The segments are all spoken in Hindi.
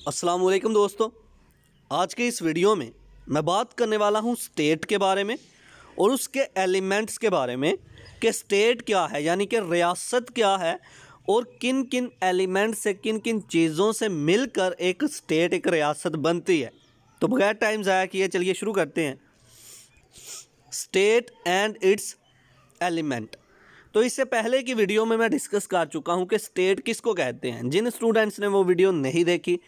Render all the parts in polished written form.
अस्सलाम वालेकुम दोस्तों। आज के इस वीडियो में मैं बात करने वाला हूं स्टेट के बारे में और उसके एलिमेंट्स के बारे में कि स्टेट क्या है, यानी कि रियासत क्या है और किन किन एलिमेंट्स से, किन किन चीज़ों से मिलकर एक स्टेट, एक रियासत बनती है। तो बगैर टाइम ज़ाया किए चलिए शुरू करते हैं। State and it's element. तो इससे पहले की वीडियो में मैं डिस्कस कर चुका हूं कि स्टेट किसको कहते हैं। जिन स्टूडेंट्स ने वो वीडियो नहीं देखी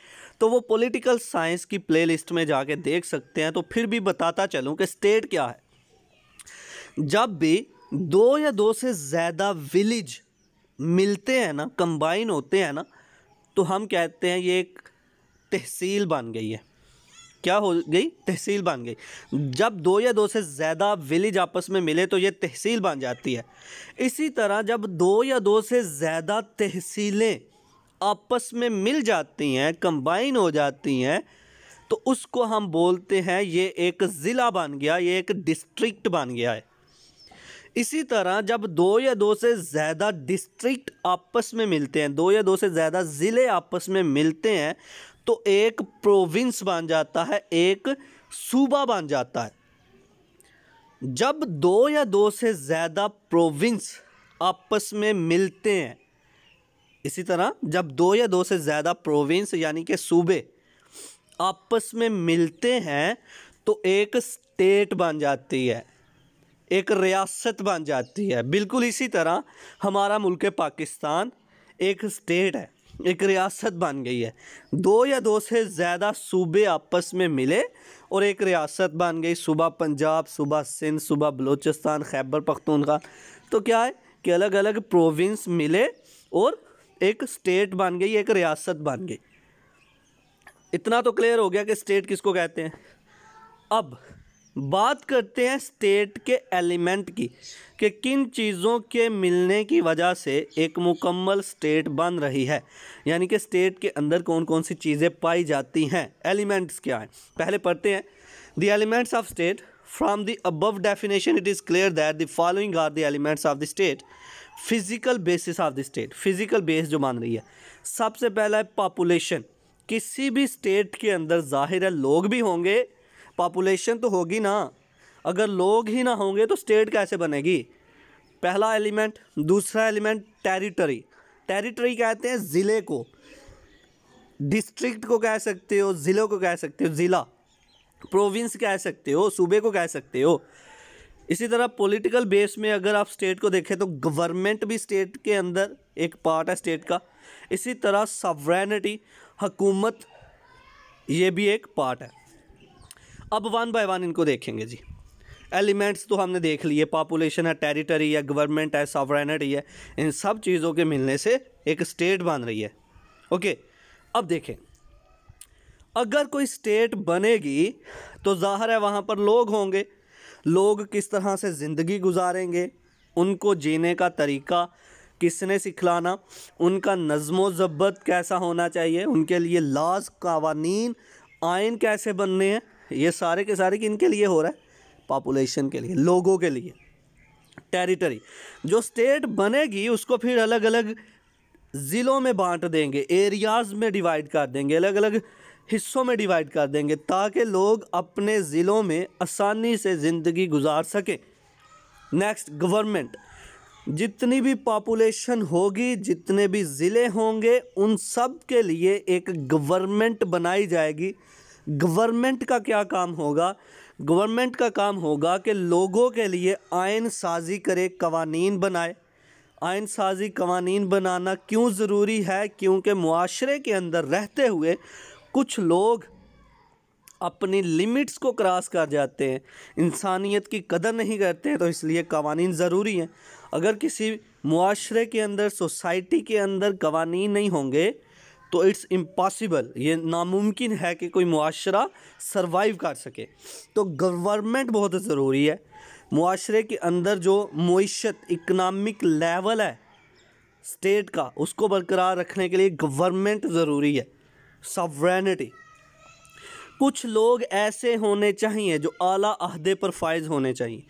तो वो पॉलिटिकल साइंस की प्लेलिस्ट में जाके देख सकते हैं। तो फिर भी बताता चलूं कि स्टेट क्या है। जब भी दो या दो से ज़्यादा विलेज मिलते हैं ना, कंबाइन होते हैं ना, तो हम कहते हैं ये एक तहसील बन गई है। क्या हो गई? तहसील बन गई। जब दो या दो से ज़्यादा विलेज आपस में मिले तो ये तहसील बन जाती है। इसी तरह जब दो या दो से ज़्यादा तहसीलें आपस में मिल जाती हैं, कंबाइन हो जाती हैं, तो उसको हम बोलते हैं ये एक ज़िला बन गया, ये एक डिस्ट्रिक्ट बन गया है। इसी तरह जब दो या दो से ज़्यादा डिस्ट्रिक्ट आपस में मिलते हैं, दो या दो से ज़्यादा ज़िले आपस में मिलते हैं, तो एक प्रोविंस बन जाता है, एक सूबा बन जाता है। जब दो या दो से ज़्यादा प्रोविंस आपस में मिलते हैं, इसी तरह जब दो या दो से ज़्यादा प्रोविंस यानी कि सूबे आपस में मिलते हैं तो एक स्टेट बन जाती है, एक रियासत बन जाती है। बिल्कुल इसी तरह हमारा मुल्क पाकिस्तान एक स्टेट है, एक रियासत बन गई है। दो या दो से ज़्यादा सूबे आपस में मिले और एक रियासत बन गई। सूबा पंजाब, सूबा सिंध, सूबा बलूचिस्तान, खैबर पख्तूनख्वा। तो क्या है कि अलग अलग प्रोविंस मिले और एक स्टेट बन गई, एक रियासत बन गई। इतना तो क्लियर हो गया कि स्टेट किसको कहते हैं। अब बात करते हैं स्टेट के एलिमेंट की कि किन चीज़ों के मिलने की वजह से एक मुकम्मल स्टेट बन रही है, यानी कि स्टेट के अंदर कौन कौन सी चीज़ें पाई जाती हैं। एलिमेंट्स क्या हैं पहले पढ़ते हैं। The elements of state. From the above definition it is clear that the following are the elements of the state. Physical basis of the state. Physical base जो मान रही है, सबसे पहला है पॉपुलेशन। किसी भी स्टेट के अंदर जाहिर है लोग भी होंगे, पॉपुलेशन तो होगी ना। अगर लोग ही ना होंगे तो स्टेट कैसे बनेगी? पहला एलिमेंट। दूसरा एलिमेंट टेरिटरी। टेरिटरी कहते हैं ज़िले को, डिस्ट्रिक्ट को कह सकते हो, ज़िलों को कह सकते हो, ज़िला। प्रोविंस कह सकते हो, सूबे को कह सकते हो। इसी तरह पॉलिटिकल बेस में अगर आप स्टेट को देखें तो गवर्नमेंट भी स्टेट के अंदर एक पार्ट है स्टेट का। इसी तरह सॉवरेनिटी, हुकूमत, ये भी एक पार्ट है। अब वन बाय वन इनको देखेंगे जी। एलिमेंट्स तो हमने देख लिए, पॉपुलेशन है, टेरिटरी है, गवर्नमेंट है, सॉवरेनिटी है। इन सब चीज़ों के मिलने से एक स्टेट बन रही है। ओके, अब देखें, अगर कोई स्टेट बनेगी तो ज़ाहिर है वहाँ पर लोग होंगे। लोग किस तरह से ज़िंदगी गुजारेंगे, उनको जीने का तरीका किसने सिखलाना, उनका नज़्मो ज़ब्त कैसा होना चाहिए, उनके लिए लाज, कावानीन, आइन कैसे बनने हैं, ये सारे के सारे किन के लिए हो रहा है? पॉपुलेशन के लिए, लोगों के लिए। टेरिटरी, जो स्टेट बनेगी उसको फिर अलग अलग ज़िलों में बांट देंगे, एरियाज़ में डिवाइड कर देंगे, अलग अलग हिस्सों में डिवाइड कर देंगे ताकि लोग अपने ज़िलों में आसानी से ज़िंदगी गुजार सकें। Next, government. जितनी भी पॉपुलेशन होगी, जितने भी ज़िले होंगे, उन सब के लिए एक गवर्नमेंट बनाई जाएगी। गवर्नमेंट का क्या काम होगा? गवर्नमेंट का काम होगा कि लोगों के लिए आइन साजी करे, कवानीन बनाए। आइन साजी, कवानीन बनाना क्यों ज़रूरी है? क्योंकि मुआशरे के अंदर रहते हुए कुछ लोग अपनी लिमिट्स को क्रॉस कर जाते हैं, इंसानियत की कदर नहीं करते हैं, तो इसलिए कवानीन ज़रूरी हैं। अगर किसी मुआशरे के अंदर, सोसाइटी के अंदर कवानीन नहीं होंगे तो इट्स इम्पॉसिबल, ये नामुमकिन है कि कोई मुआशरा सरवाइव कर सके। तो गवर्नमेंट बहुत ज़रूरी है। मुआशरे के अंदर जो मईशत, इकनॉमिक लेवल है स्टेट का, उसको बरकरार रखने के लिए गवर्नमेंट ज़रूरी है। सॉवरेनिटी, कुछ लोग ऐसे होने चाहिए जो आला अहदे पर फाइज होने चाहिए,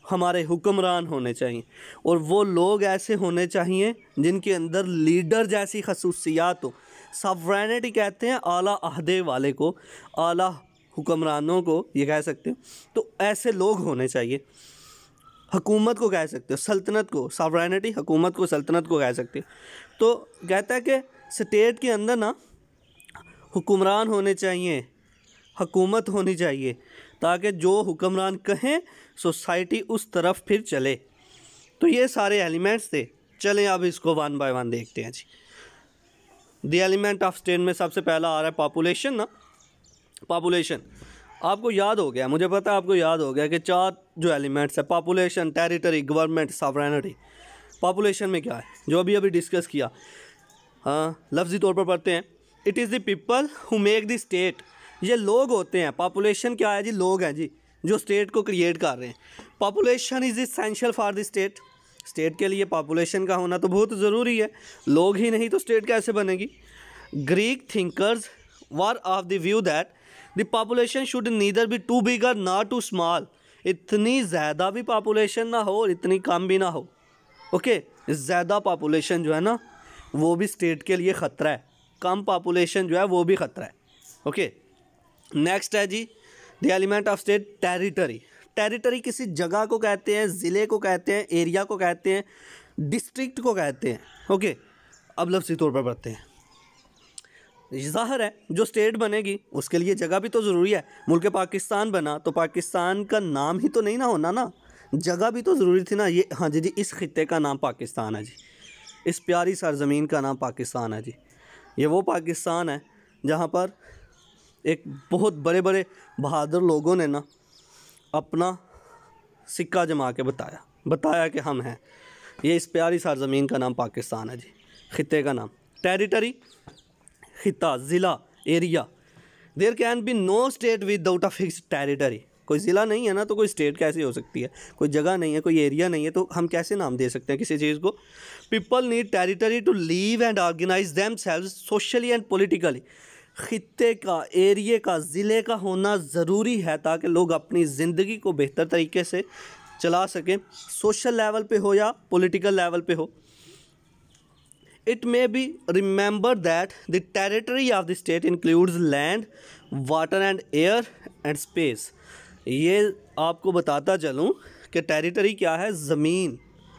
हमारे हुक्मरान होने चाहिए, और वो लोग ऐसे होने चाहिए जिनके अंदर लीडर जैसी खसूसियात हो, सॉवरेनिटी कहते हैं आला अहदे वाले को, आला हुक्मरानों को ये कह सकते हो। तो ऐसे लोग होने चाहिए। हुकूमत को कह सकते हो, सल्तनत को, सॉवरेनिटी हुकूमत को, सल्तनत को कह सकते हो। तो कहता है कि स्टेट के अंदर ना हुक्मरान होने चाहिए, हुकूमत होनी चाहिए, ताकि जो हुक्मरान कहें सोसाइटी उस तरफ फिर चले। तो ये सारे एलिमेंट्स थे। चलें अब इसको वन बाय वन देखते हैं जी। द एलिमेंट ऑफ स्टेट में सबसे पहला आ रहा है पॉपुलेशन ना। पॉपुलेशन आपको याद हो गया, मुझे पता है आपको याद हो गया कि 4 जो एलिमेंट्स है, population, territory, government, sovereignty. Population में क्या है जो अभी अभी डिस्कस किया, हाँ लफ्ज़ी तौर पर पढ़ते हैं, it is the people who make the state. ये लोग होते हैं। पॉपुलेशन क्या है जी? लोग हैं जी जो स्टेट को क्रिएट कर रहे हैं। Population is essential for the state. State के लिए पॉपुलेशन का होना तो बहुत ज़रूरी है, लोग ही नहीं तो स्टेट कैसे बनेगी। Greek thinkers were of the view that the population should neither be too big और नॉट टू स्मॉल। इतनी ज़्यादा भी पॉपुलेशन ना हो और इतनी कम भी ना हो। ओके, ज़्यादा पॉपुलेशन जो है ना वो भी स्टेट के लिए ख़तरा है, कम पॉपुलेशन जो है वो भी ख़तरा है। ओके, नेक्स्ट है जी the element of state, territory. Territory किसी जगह को कहते हैं, ज़िले को कहते हैं, एरिया को कहते हैं, डिस्ट्रिक्ट को कहते हैं। ओके, अब लफ्ज़ी तौर पर पढ़ते हैं। ज़ाहिर है जो स्टेट बनेगी उसके लिए जगह भी तो ज़रूरी है। मुल्क पाकिस्तान बना तो पाकिस्तान का नाम ही तो नहीं ना होना ना, जगह भी तो ज़रूरी थी ना। ये हाँ जी जी, इस खित्ते का नाम पाकिस्तान है जी, इस प्यारी सरज़मीन का नाम पाकिस्तान है जी। ये वो पाकिस्तान है जहाँ पर एक बहुत बड़े बड़े बहादुर लोगों ने ना अपना सिक्का जमा के बताया कि हम हैं। ये इस प्यारी सरज़मीन का नाम पाकिस्तान है जी, खित्ते का नाम। टेरिटरी, खिता, ज़िला, area. There can be no state without a fixed territory. कोई ज़िला नहीं है ना तो कोई स्टेट कैसे हो सकती है? कोई जगह नहीं है, कोई एरिया नहीं है, तो हम कैसे नाम दे सकते हैं किसी चीज़ को? People need territory to live and organise themselves socially and politically. खित्ते का, एरिए का, ज़िले का होना ज़रूरी है ताकि लोग अपनी ज़िंदगी को बेहतर तरीके से चला सकें, सोशल लेवल पे हो या पॉलिटिकल लेवल पे हो। It may be remembered that the territory of the state includes land, water and air and space. ये आपको बताता चलूँ कि टेरिटरी क्या है? ज़मीन,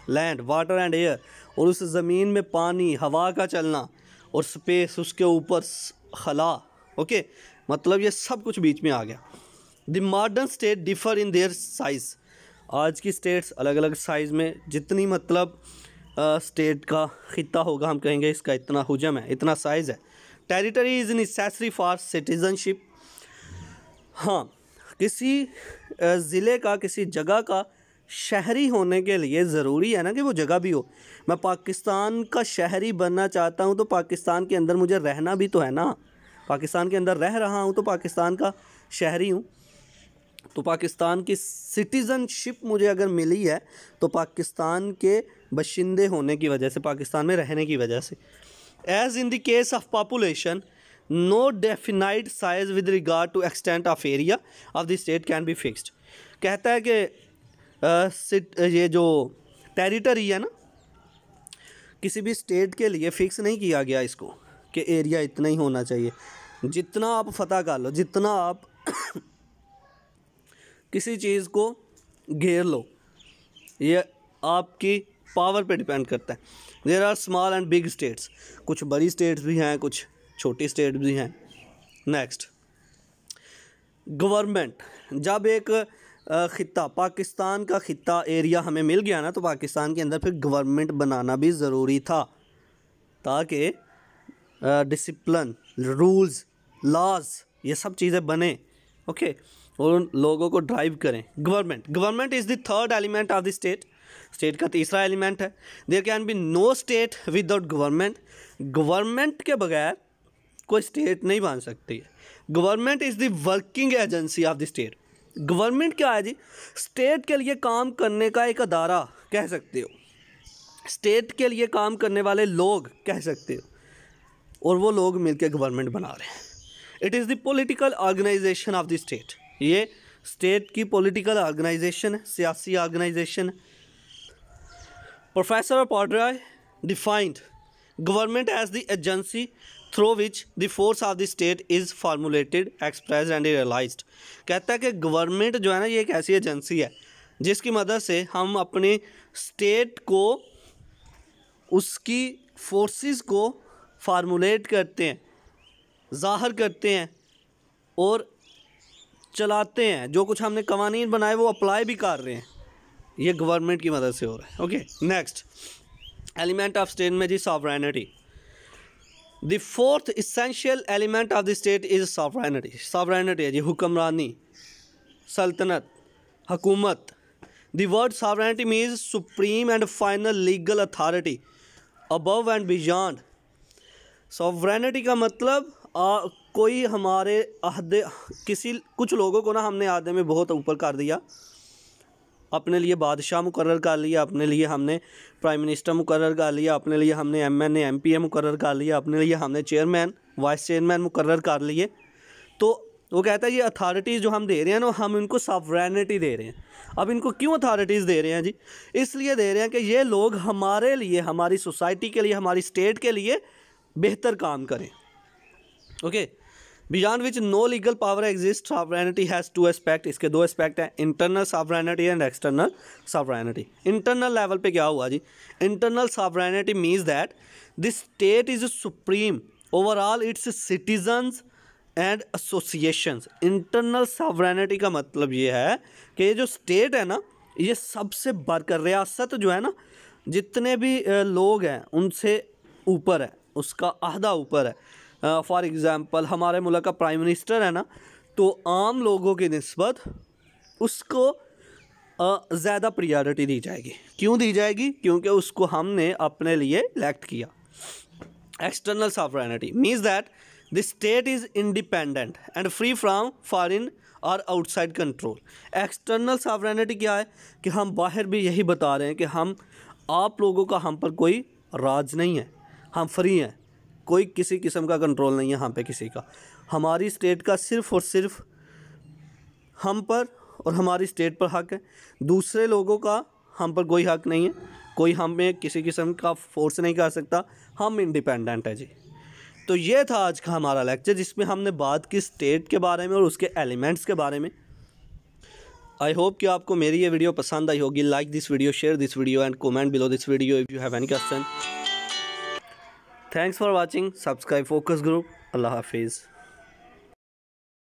लैंड, वाटर एंड एयर, और उस ज़मीन में पानी, हवा का चलना, और स्पेस उसके ऊपर खला। ओके, मतलब ये सब कुछ बीच में आ गया। The modern state differ in their size. आज की स्टेट्स अलग अलग साइज़ में, जितनी मतलब स्टेट का खिता होगा हम कहेंगे इसका इतना हुजम है, इतना साइज़ है। Territory is necessary for citizenship. हाँ, किसी ज़िले का, किसी जगह का शहरी होने के लिए ज़रूरी है ना कि वो जगह भी हो। मैं पाकिस्तान का शहरी बनना चाहता हूँ तो पाकिस्तान के अंदर मुझे रहना भी तो है ना। पाकिस्तान के अंदर रह रहा हूँ तो पाकिस्तान का शहरी हूँ। तो पाकिस्तान की सिटीज़नशिप मुझे अगर मिली है तो पाकिस्तान के बशिंदे होने की वजह से, पाकिस्तान में रहने की वजह से। As in the case of population, no definite size with regard to extent of area of the state can be fixed. कहता है कि ये जो टेरिटरी है ना, किसी भी स्टेट के लिए फ़िक्स नहीं किया गया इसको कि एरिया इतना ही होना चाहिए। जितना आप फतह कर लो, जितना आप किसी चीज़ को घेर लो, ये आपकी पावर पे डिपेंड करता है। There are small and big states. कुछ बड़ी स्टेट्स भी हैं, कुछ छोटी स्टेट भी हैं। Next, government. जब एक खिता, पाकिस्तान का खिता, एरिया हमें मिल गया ना तो पाकिस्तान के अंदर फिर गवर्नमेंट बनाना भी ज़रूरी था ताकि डिसिप्लिन, रूल्स, लॉज, ये सब चीज़ें बने। ओके, और उन लोगों को ड्राइव करें। Government is the third element of the state. State का तीसरा एलिमेंट है। There can be no state without government. Government के बगैर कोई स्टेट नहीं बन सकती है। Government is the working agency of the state. Government क्या है जी? स्टेट के लिए काम करने का एक अदारा कह सकते हो, स्टेट के लिए काम करने वाले लोग कह सकते हो, और वो लोग मिलकर गवर्नमेंट बना रहे हैं। It is the political organization of the state. ये स्टेट की पॉलिटिकल ऑर्गेनाइजेशन है, सियासी ऑर्गेनाइजेशन है। प्रोफेसर पॉड्राय defined government as the agency through which the force of the state is formulated, expressed and realized. कहता है कि गवर्नमेंट जो है ना, ये एक ऐसी एजेंसी है जिसकी मदद से हम अपने स्टेट को, उसकी फोर्सेस को फार्मूलेट करते हैं, ज़ाहिर करते हैं और चलाते हैं। जो कुछ हमने कवानीन बनाए वो अप्लाई भी कर रहे हैं, ये गवर्नमेंट की मदद से हो रहा है। Okay, next element of state में जी sovereignty. The fourth essential element of the state is sovereignty. Sovereignty है जी हुक्मरानी, सल्तनत, हुकूमत। The word sovereignty means supreme and final legal authority above and beyond. Sovereignty का मतलब कोई हमारे अहदे, किसी कुछ लोगों को ना हमने अहदे में बहुत ऊपर कर दिया, अपने लिए बादशाह मुकर्रर कर लिया, अपने लिए हमने प्राइम मिनिस्टर मुकर्रर कर लिया, अपने लिए हमने MNA MPA मुकर्रर कर लिया, अपने लिए हमने चेयरमैन वाइस चेयरमैन मुकर्रर कर लिए। तो वो कहता है ये अथॉरिटीज़ जो हम दे रहे हैं ना, हम इनको सॉवरेनिटी दे रहे हैं। अब इनको क्यों अथॉरिटीज़ दे रहे हैं जी? इसलिए दे रहे हैं कि ये लोग हमारे लिए, हमारी सोसाइटी के लिए, हमारी स्टेट के लिए बेहतर काम करें। Okay, beyond which no legal power exist, sovereignty has two aspect. इसके दो एस्पेक्ट हैं, internal sovereignty and external sovereignty. Internal level पे क्या हुआ जी? Internal sovereignty means that the state is supreme over all its citizens and associations. Internal sovereignty का मतलब ये है कि ये जो स्टेट है ना, ये सबसे बढ़कर, रियासत जो है ना, जितने भी लोग हैं उनसे ऊपर है, उसका अहदा ऊपर है। फॉर एग्ज़ाम्पल हमारे मुल्क का प्राइम मिनिस्टर है ना, तो आम लोगों की निस्बत उसको ज़्यादा प्रायोरिटी दी जाएगी। क्यों दी जाएगी? क्योंकि उसको हमने अपने लिए इलेक्ट किया। External sovereignty means that the state is independent and free from foreign और आउटसाइड कंट्रोल। एक्सटर्नल सॉवरेनिटी क्या है कि हम बाहर भी यही बता रहे हैं कि हम, आप लोगों का हम पर कोई राज नहीं है, हम फ्री हैं, कोई किसी किस्म का कंट्रोल नहीं है हम पे किसी का। हमारी स्टेट का सिर्फ़ और सिर्फ हम पर और हमारी स्टेट पर हक़ है, दूसरे लोगों का हम पर कोई हक़ नहीं है, कोई हमें किसी किस्म का फोर्स नहीं कर सकता, हम इंडिपेंडेंट है जी। तो ये था आज का हमारा लेक्चर, जिसमें हमने बात की स्टेट के बारे में और उसके एलिमेंट्स के बारे में। आई होप कि आपको मेरी ये वीडियो पसंद आई होगी। Like this video, share this video and comment below this video if you have any question. Thanks for watching. Subscribe Focus Group. Allah Hafiz.